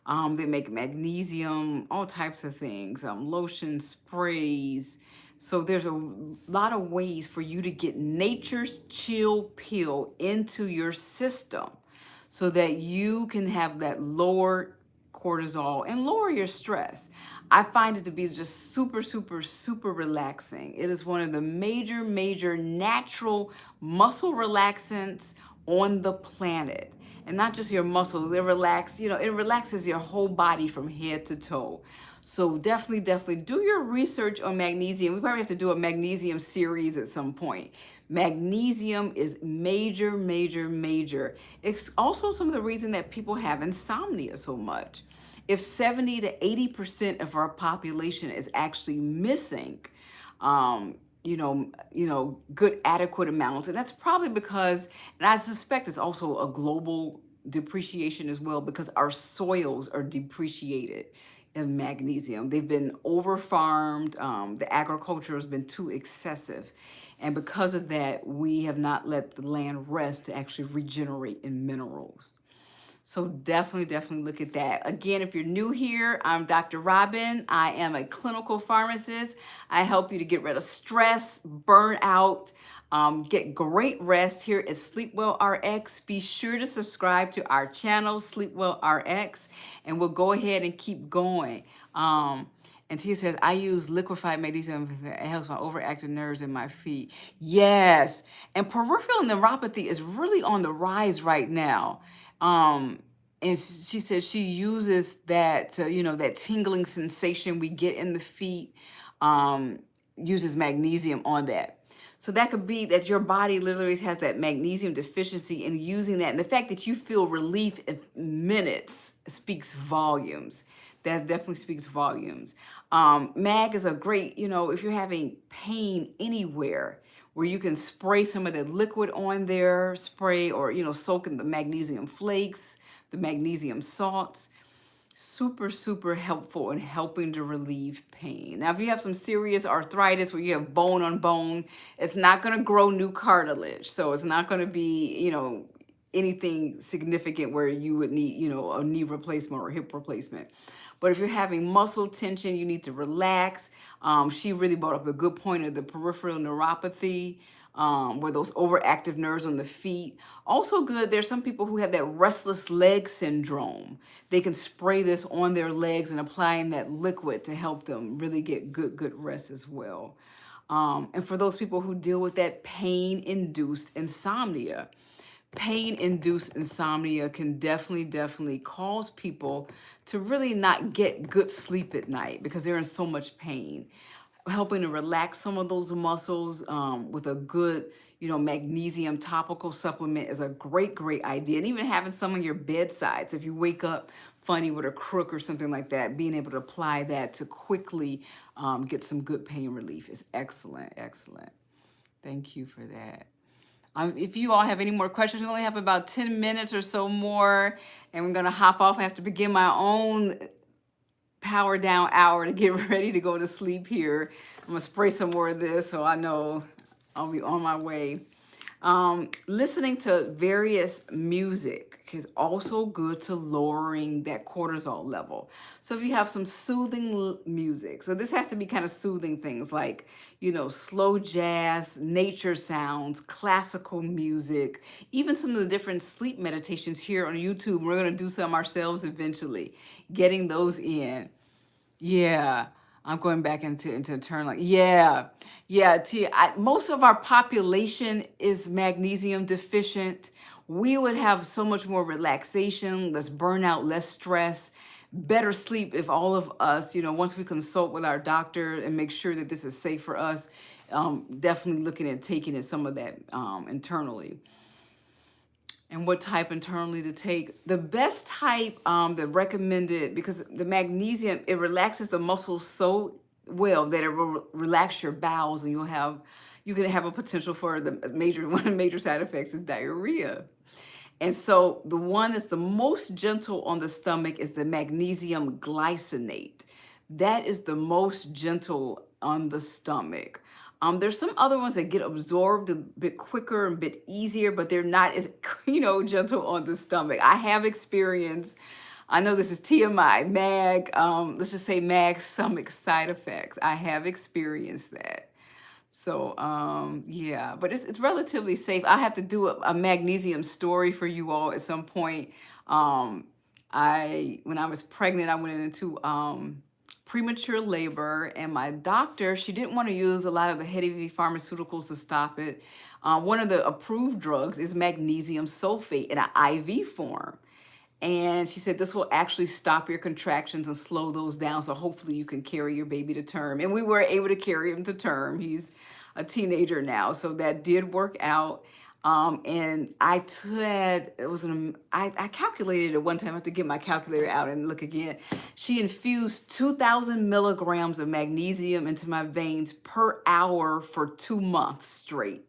Speaker 1: They make magnesium, all types of things, lotion, sprays. So there's a lot of ways for you to get nature's chill pill into your system so that you can have that lower cortisol and lower your stress. I find it to be just super, super, super relaxing. It is one of the major natural muscle relaxants on the planet. And not just your muscles, it it relaxes your whole body from head to toe. So definitely do your research on magnesium. We probably have to do a magnesium series at some point. Magnesium is major. It's also some of the reason that people have insomnia so much. If 70 to 80% of our population is actually missing, good adequate amounts, and that's probably because, and I suspect it's also a global depreciation as well, because our soils are depreciated in magnesium. They've been over farmed. The agriculture has been too excessive. And because of that, we have not let the land rest to actually regenerate in minerals. So definitely look at that. Again, if you're new here, I'm Dr. Robyn. I am a clinical pharmacist. I help you to get rid of stress, burnout, get great rest here at SleepWell RX. Be sure to subscribe to our channel, SleepWell RX, and we'll go ahead and keep going. And Tia says, I use liquefied magnesium. It helps my overactive nerves in my feet. Yes. And peripheral neuropathy is really on the rise right now. And she says she uses that, that tingling sensation we get in the feet, uses magnesium on that. So that could be that your body literally has that magnesium deficiency, and using that, and the fact that you feel relief in minutes speaks volumes. That definitely speaks volumes. Mag is a great, if you're having pain anywhere, where you can spray some of the liquid on there, spray or, soak in the magnesium flakes, the magnesium salts. Super helpful in helping to relieve pain. Now, if you have some serious arthritis where you have bone on bone, it's not going to grow new cartilage. So it's not going to be, anything significant where you would need, a knee replacement or hip replacement. But if you're having muscle tension, you need to relax. She really brought up a good point of the peripheral neuropathy, where those overactive nerves on the feet. Also good, there's some people who have that restless leg syndrome. They can spray this on their legs and applying that liquid to help them really get good rest as well. And for those people who deal with that pain-induced insomnia, pain-induced insomnia can definitely cause people to really not get good sleep at night because they're in so much pain. Helping to relax some of those muscles with a good, magnesium topical supplement is a great idea. And even having some on your bedside. So if you wake up funny with a crook or something like that, being able to apply that to quickly get some good pain relief is excellent. Thank you for that. If you all have any more questions, we only have about 10 minutes or so more, and we're going to hop off. I have to begin my own power down hour to get ready to go to sleep here. I'm going to spray some more of this so I know I'll be on my way. Listening to various music is also good to lowering that cortisol level. So if you have some soothing music, so this has to be kind of soothing things like, slow jazz, nature sounds, classical music, even some of the different sleep meditations here on YouTube. We're going to do some ourselves eventually, getting those in. Yeah. I'm going back into turn like, yeah. Most of our population is magnesium deficient. We would have so much more relaxation, less burnout, less stress, better sleep if all of us, once we consult with our doctor and make sure that this is safe for us, definitely looking at taking some of that internally. And what type internally to take. The best type that recommended, because the magnesium, it relaxes the muscles so well that it will relax your bowels, and you can have a potential for one of the major side effects is diarrhea. And so the one that's the most gentle on the stomach is the magnesium glycinate. That is the most gentle on the stomach. There's some other ones that get absorbed a bit quicker and a bit easier, but they're not as, gentle on the stomach. I have experience. I know this is TMI, MAG, let's just say MAG stomach side effects. I have experienced that. So yeah, but it's relatively safe. I have to do a magnesium story for you all at some point. Um, when I was pregnant, I went into premature labor, and my doctor, she didn't want to use a lot of the heavy pharmaceuticals to stop it. One of the approved drugs is magnesium sulfate in an IV form. And she said this will actually stop your contractions and slow those down. So hopefully you can carry your baby to term. And we were able to carry him to term. He's a teenager now. So that did work out. And I calculated it one time. I have to get my calculator out and look again. She infused 2,000 milligrams of magnesium into my veins per hour for 2 months straight.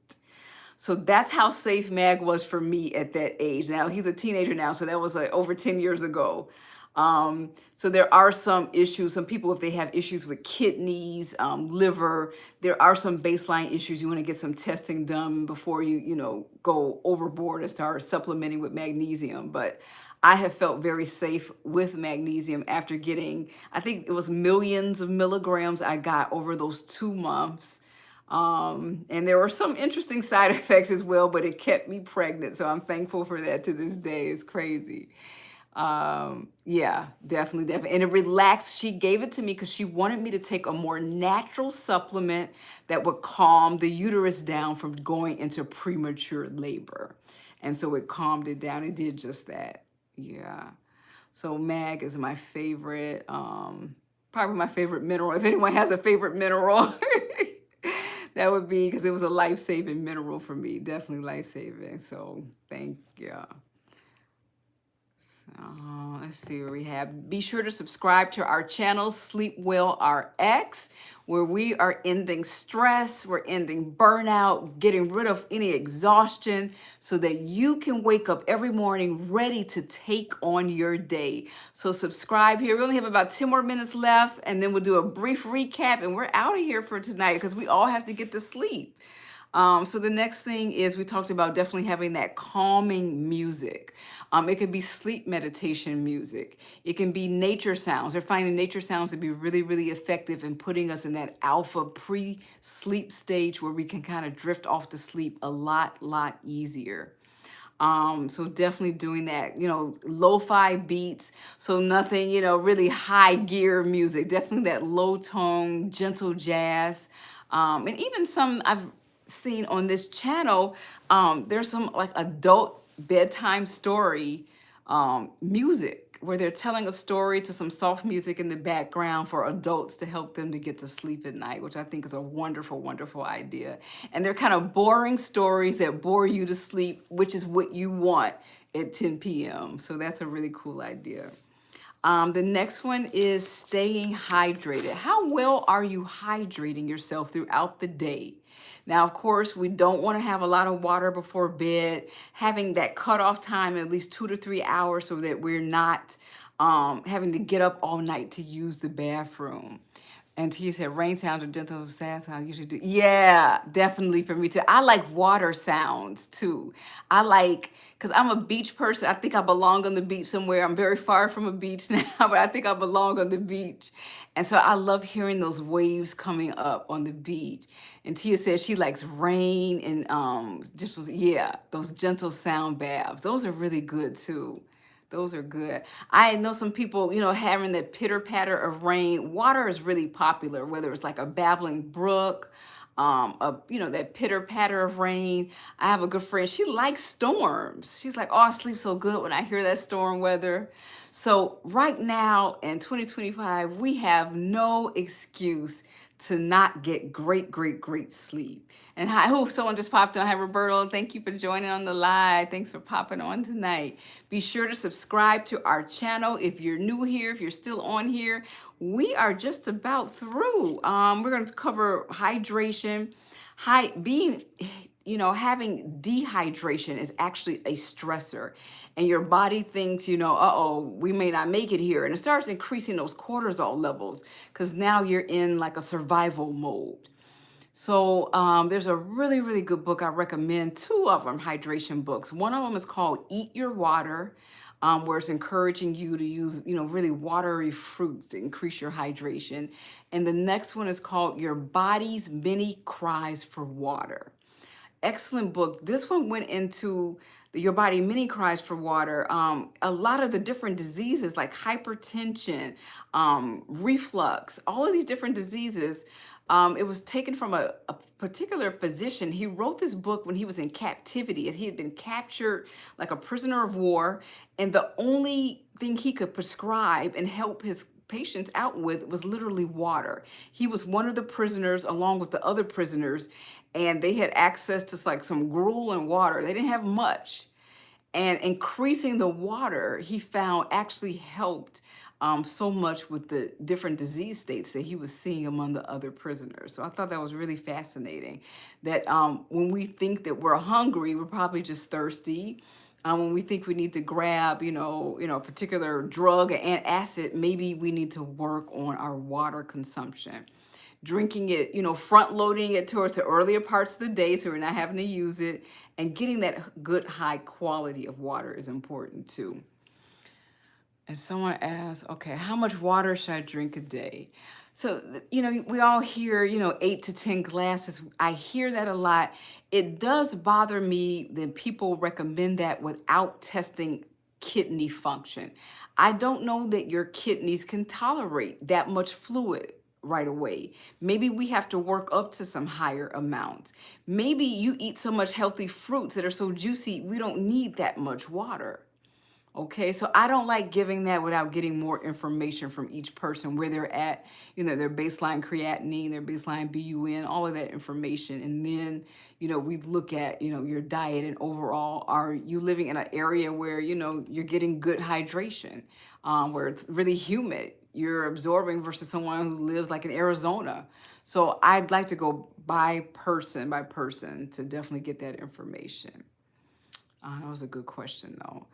Speaker 1: So that's how safe Mag was for me at that age. Now he's a teenager now, so that was like over 10 years ago. So there are some issues. Some people, if they have issues with kidneys, liver, there are some baseline issues. You want to get some testing done before you go overboard and start supplementing with magnesium. But I have felt very safe with magnesium after getting, I think it was millions of milligrams I got over those 2 months. And there were some interesting side effects as well, but it kept me pregnant. So I'm thankful for that to this day. It's crazy. Yeah, definitely. And it relaxed. She gave it to me because she wanted me to take a more natural supplement that would calm the uterus down from going into premature labor. And so it calmed it down. It did just that. Yeah. So Mag is my favorite, probably my favorite mineral. If anyone has a favorite mineral, that would be, because it was a life-saving mineral for me. Definitely life-saving. So thank you. Let's see what we have. Be sure to subscribe to our channel, SleepWell RX, where we are ending stress, we're ending burnout, getting rid of any exhaustion so that you can wake up every morning ready to take on your day. So subscribe here. We only have about 10 more minutes left, and then we'll do a brief recap, and we're out of here for tonight because we all have to get to sleep. So the next thing is, we talked about definitely having that calming music. It can be sleep meditation music. It can be nature sounds. They're finding nature sounds to be really, really effective in putting us in that alpha pre-sleep stage where we can kind of drift off to sleep a lot easier. So definitely doing that, lo-fi beats. So nothing, really high gear music, definitely that low tone, gentle jazz. And even some I've seen on this channel, there's some like adult bedtime story music where they're telling a story to some soft music in the background for adults to help them to get to sleep at night, which I think is a wonderful, wonderful idea. And they're kind of boring stories that bore you to sleep, which is what you want at 10 p.m. So that's a really cool idea. The next one is staying hydrated. How well are you hydrating yourself throughout the day? Now, of course, we don't want to have a lot of water before bed, having that cutoff time at least 2 to 3 hours so that we're not having to get up all night to use the bathroom. And Tia said, rain sounds or gentle sad sounds I usually do. Yeah, definitely for me too. I like water sounds too. Because I'm a beach person. I think I belong on the beach somewhere. I'm very far from a beach now, but I think I belong on the beach. And so I love hearing those waves coming up on the beach. And Tia says she likes rain and those gentle sound baths. Those are really good too. Those are good. I know some people, having that pitter patter of rain. Water is really popular, whether it's like a babbling brook, that pitter patter of rain. I have a good friend. She likes storms. She's like, oh, I sleep so good when I hear that storm weather. So right now in 2025, we have no excuse to not get great sleep. And hi, someone just popped on. Hi, Roberto. Thank you for joining on the live. Thanks for popping on tonight. Be sure to subscribe to our channel if you're new here, if you're still on here. We are just about through. We're going to cover hydration. Having dehydration is actually a stressor, and your body thinks, we may not make it here. And it starts increasing those cortisol levels because now you're in like a survival mode. So there's a really, really good book I recommend. Two of them, hydration books. One of them is called Eat Your Water, where it's encouraging you to use, really watery fruits to increase your hydration. And the next one is called Your Body's Many Cries for Water. Excellent book. This one went into your body many cries for water. A lot of the different diseases like hypertension, reflux, all of these different diseases. It was taken from a particular physician. He wrote this book when he was in captivity. He had been captured like a prisoner of war, and the only thing he could prescribe and help his patients out with was literally water. He was one of the prisoners along with the other prisoners, and they had access to like some gruel and water. They didn't have much. And increasing the water, he found actually helped so much with the different disease states that he was seeing among the other prisoners. So I thought that was really fascinating. That when we think that we're hungry, we're probably just thirsty. When we think we need to grab, a particular drug, an acid, maybe we need to work on our water consumption. Drinking it, front loading it towards the earlier parts of the day so we're not having to use it, and getting that good high quality of water is important too. And someone asked, okay, how much water should I drink a day? So, we all hear, 8 to 10 glasses. I hear that a lot. It does bother me that people recommend that without testing kidney function. I don't know that your kidneys can tolerate that much fluid right away. Maybe we have to work up to some higher amounts. Maybe you eat so much healthy fruits that are so juicy, we don't need that much water. Okay, so I don't like giving that without getting more information from each person, where they're at, their baseline creatinine, their baseline BUN, all of that information. And then, we look at, your diet and overall, are you living in an area where, you're getting good hydration, where it's really humid, you're absorbing versus someone who lives like in Arizona. So I'd like to go by person to definitely get that information. That was a good question, though.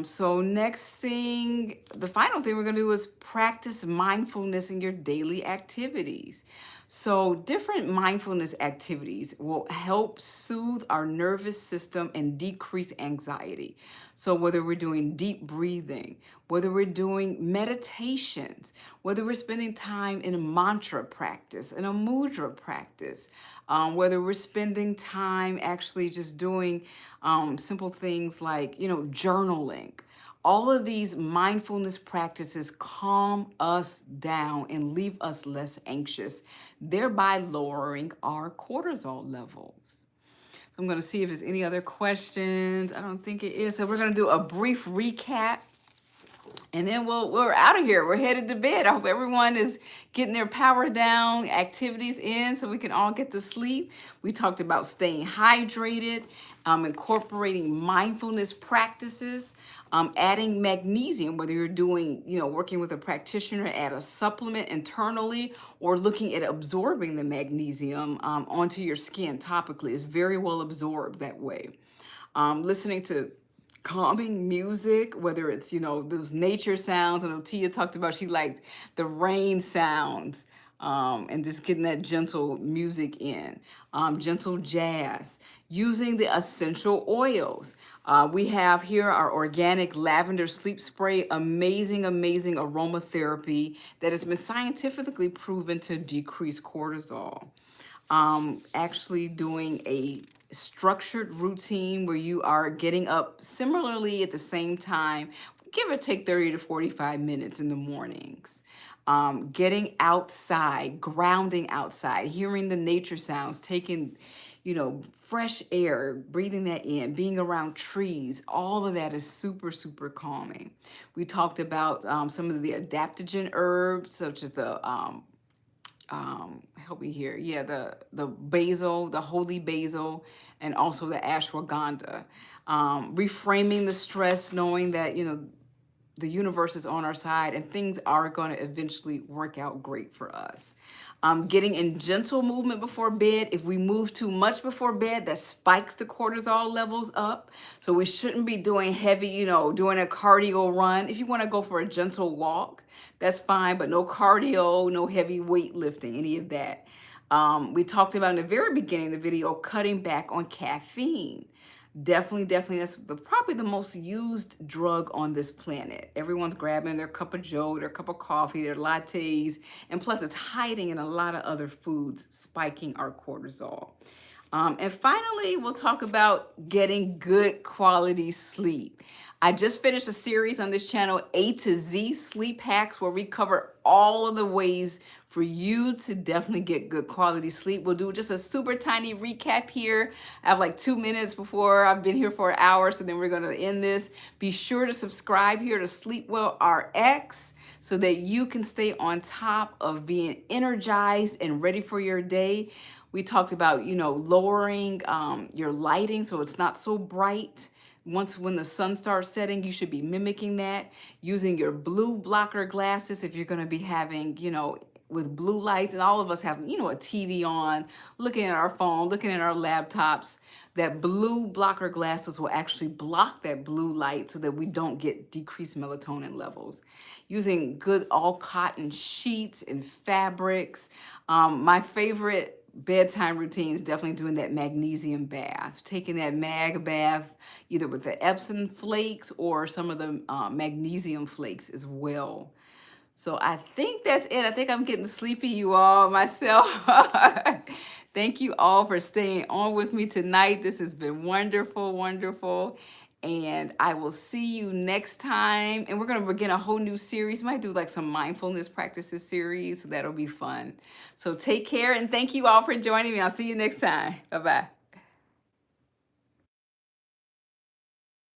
Speaker 1: So next thing, the final thing we're going to do is practice mindfulness in your daily activities. So different mindfulness activities will help soothe our nervous system and decrease anxiety. So whether we're doing deep breathing, whether we're doing meditations, whether we're spending time in a mantra practice, in a mudra practice, whether we're spending time actually just doing simple things like, journaling. All of these mindfulness practices calm us down and leave us less anxious, thereby lowering our cortisol levels. I'm going to see if there's any other questions. I don't think it is. So we're going to do a brief recap, and then we're out of here. We're headed to bed. I hope everyone is getting their power down activities in so we can all get to sleep. We talked about staying hydrated, incorporating mindfulness practices, adding magnesium, whether you're doing, working with a practitioner, add a supplement internally, or looking at absorbing the magnesium onto your skin topically. It's very well absorbed that way. Listening to calming music, whether it's, those nature sounds. I know Tia talked about she liked the rain sounds, and just getting that gentle music in, gentle jazz, using the essential oils. We have here our organic lavender sleep spray, amazing, amazing aromatherapy that has been scientifically proven to decrease cortisol. Actually doing a structured routine where you are getting up similarly at the same time, give or take 30 to 45 minutes in the mornings. Getting outside, grounding outside, hearing the nature sounds, taking, fresh air, breathing that in, being around trees, all of that is super, super calming. We talked about some of the adaptogen herbs, such as the help me here. Yeah, the basil, the holy basil, and also the ashwagandha. Reframing the stress, knowing that, the universe is on our side and things are going to eventually work out great for us. Getting in gentle movement before bed. If we move too much before bed, that spikes the cortisol levels up. So we shouldn't be doing heavy, doing a cardio run. If you want to go for a gentle walk, that's fine, but no cardio, no heavy weightlifting, any of that. We talked about in the very beginning of the video, cutting back on caffeine. Definitely, that's probably the most used drug on this planet. Everyone's grabbing their cup of joe, their cup of coffee, their lattes, and plus it's hiding in a lot of other foods, spiking our cortisol. And finally, we'll talk about getting good quality sleep. I just finished a series on this channel, A to Z Sleep Hacks, where we cover all of the ways for you to definitely get good quality sleep. We'll do just a super tiny recap here. I have like 2 minutes before I've been here for an hour, so then we're going to end this. Be sure to subscribe here to SleepWell RX so that you can stay on top of being energized and ready for your day. We talked about, lowering your lighting so it's not so bright. When the sun starts setting, you should be mimicking that. Using your blue blocker glasses if you're going to be having, with blue lights, and all of us have, a TV on, looking at our phone, looking at our laptops. That blue blocker glasses will actually block that blue light so that we don't get decreased melatonin levels. Using good all cotton sheets and fabrics. My favorite bedtime routine is definitely doing that magnesium bath, taking that mag bath either with the Epsom flakes or some of the magnesium flakes as well. So I think that's it. I think I'm getting sleepy, you all, myself. Thank you all for staying on with me tonight. This has been wonderful, wonderful. And I will see you next time. And we're going to begin a whole new series. Might do like some mindfulness practices series. So that'll be fun. So take care and thank you all for joining me. I'll see you next time. Bye-bye.